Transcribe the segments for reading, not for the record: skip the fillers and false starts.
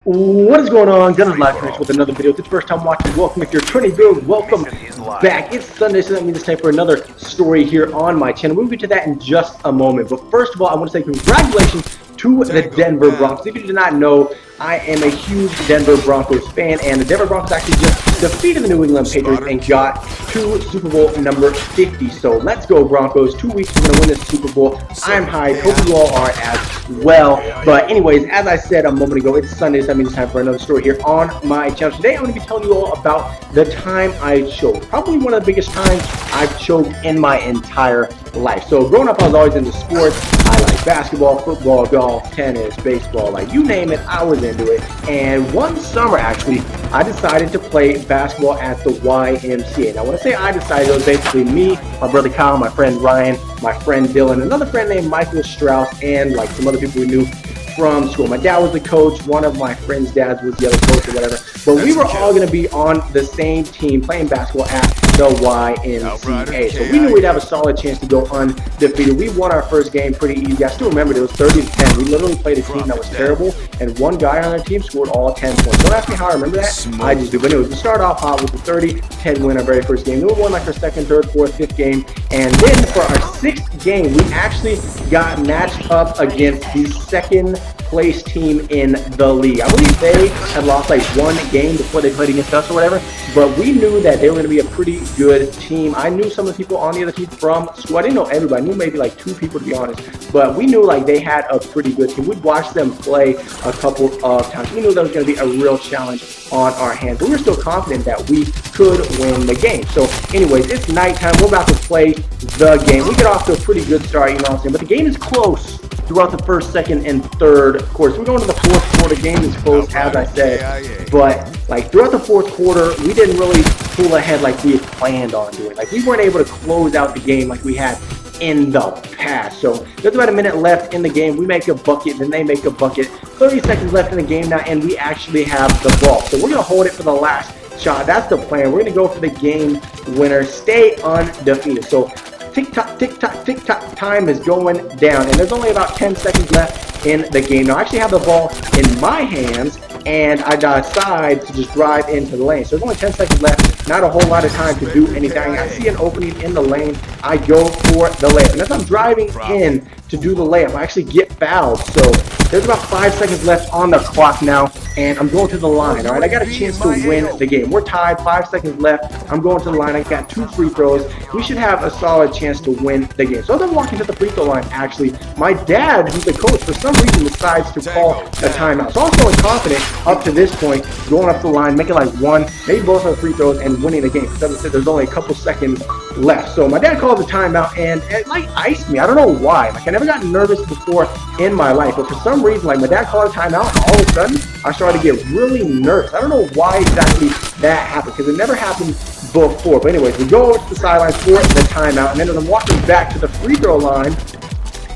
What is going on? Gunners Live Connect with another video. If it's the first time watching, welcome. If you're turning good, welcome back. It's Sunday, so that means it's time for another story here on my channel. We'll get to that in just a moment. But first of all, I want to say congratulations to the Denver Broncos. If you did not know, I am a huge Denver Broncos fan, and the Denver Broncos actually just defeated the New England Patriots and got to Super Bowl number 50. So let's go Broncos. 2 weeks we're going to win this Super Bowl. I'm hyped. Hope you all are as well. But anyways, as I said a moment ago, it's Sunday, so that means it's time for another story here on my channel. Today I'm going to be telling you all about the time I choked. Probably one of the biggest times I've choked in my entire life. So growing up, I was always into sports. I like basketball, football, golf, tennis, baseball, like you name it, I was into it. And one summer, actually, I decided to play basketball at the YMCA. Now, when I say I decided, it was basically me, my brother Kyle, my friend Ryan, my friend Dylan, another friend named Michael Strauss, and like some other people we knew from school. My dad was the coach, one of my friend's dads was the other coach or whatever. But we were all going to be on the same team playing basketball at the YMCA. So we knew we'd have a solid chance to go undefeated. We won our first game pretty easy. I still remember it was 30-10. We literally played a team that was terrible, and one guy on our team scored all 10 points. Don't ask me how I remember that. I just do. But anyways, we started off hot with the 30-10 win our very first game. Then we won like our second, third, fourth, fifth game. And then for our sixth game, we actually got matched up against the second place team in the league. I believe they had lost like one game before they played against us or whatever, but we knew that they were going to be a pretty good team. I knew some of the people on the other team from school. I didn't know everybody. I knew maybe like 2 people, to be honest, but we knew like they had a pretty good team. We'd watched them play a couple of times. We knew there was going to be a real challenge on our hands, but we were still confident that we could win the game. So anyways, it's nighttime. We're about to play the game. We get off to a pretty good start, you know what I'm saying, but the game is close throughout the first, second, and third quarter. We're going to the fourth quarter. Game is close, as I said. But like throughout the fourth quarter, we didn't really pull ahead like we had planned on doing. Like we weren't able to close out the game like we had in the past. So there's about a minute left in the game. We make a bucket, then they make a bucket. 30 seconds left in the game now, and we actually have the ball. So we're gonna hold it for the last shot. That's the plan. We're gonna go for the game winner, stay undefeated. So tick-tock, tick-tock, tick-tock, time is going down, and there's only about 10 seconds left in the game. Now, I actually have the ball in my hands, and I decide to just drive into the lane. So there's only 10 seconds left, not a whole lot of time to do anything. I see an opening in the lane, I go for the layup. And as I'm driving in to do the layup, I actually get fouled. So there's about 5 seconds left on the clock now, and I'm going to the line, all right? I got a chance to win the game. We're tied, 5 seconds left. I'm going to the line. I got 2 free throws. We should have a solid chance to win the game. So as I'm walking to the free throw line, actually, my dad, who's the coach, for some reason decides to call a timeout. So I'm feeling confident up to this point, going up the line, making like 1, maybe both of the free throws, and winning the game. Because as I said, there's only a couple seconds left. So my dad calls a timeout, and it like iced me. I don't know why. Like I never got nervous before in my life, but for some reason, like my dad called a timeout, and all of a sudden, I started to get really nervous. I don't know why exactly that happened, because it never happened before. But anyways, we go to the sidelines for the timeout, and then as I'm walking back to the free throw line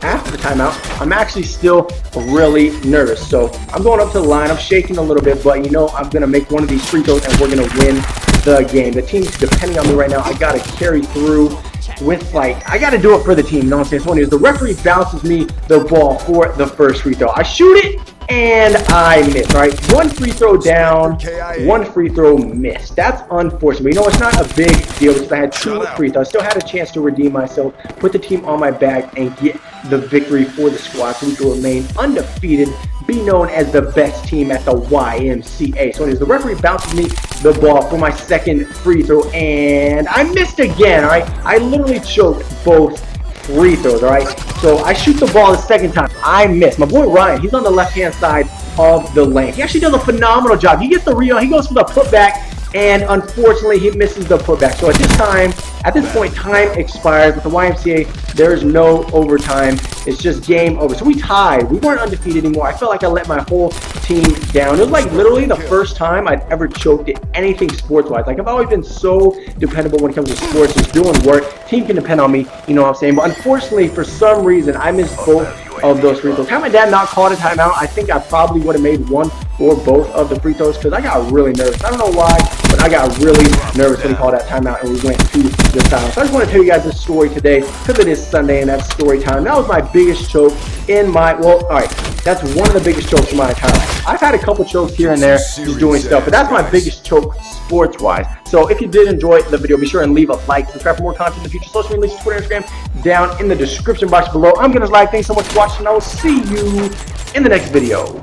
after the timeout, I'm actually still really nervous. So I'm going up to the line, I'm shaking a little bit, but you know I'm going to make one of these free throws and we're going to win the game. The team's depending on me right now. I got to carry through with like, I got to do it for the team. You know what I'm saying? So anyways, the referee bounces me the ball for the first free throw. I shoot it, and I miss, right? 1 free throw down, 1 free throw missed. That's unfortunate. But you know, it's not a big deal because I had 2 free throws. I still had a chance to redeem myself, put the team on my back, and get the victory for the squad so we can remain undefeated, be known as the best team at the YMCA. So anyways, the referee bounces me the ball for my second free throw, and I missed again, all right? I literally choked both free throws, all right? So I shoot the ball the second time. I miss. My boy Ryan, he's on the left-hand side of the lane. He actually does a phenomenal job. He gets the rebound. He goes for the putback, and unfortunately, he misses the putback. So at this point, time expires. With the YMCA, there's no overtime. It's just game over. So we tied. We weren't undefeated anymore. I felt like I let my whole team down. It was like literally the first time I'd ever choked at anything sports-wise. Like I've always been so dependable when it comes to sports, just doing work. Team can depend on me, you know what I'm saying? But unfortunately, for some reason, I missed both of those free throws. Had my dad not called a timeout, I think I probably would have made 1 for both of the free throws because I got really nervous. I don't know why, but I got really nervous when he called that timeout and we went to the silence. So I just want to tell you guys this story today because it is Sunday and that's story time. That was my biggest choke in my, well, all right, that's one of the biggest chokes in my entire life. I've had a couple chokes here and there just doing stuff, but that's my biggest choke sports-wise. So if you did enjoy the video, be sure and leave a like, subscribe for more content in the future. Social media links, Twitter, Instagram, down in the description box below. I'm Gunner's Live. Thanks so much for watching. I will see you in the next video.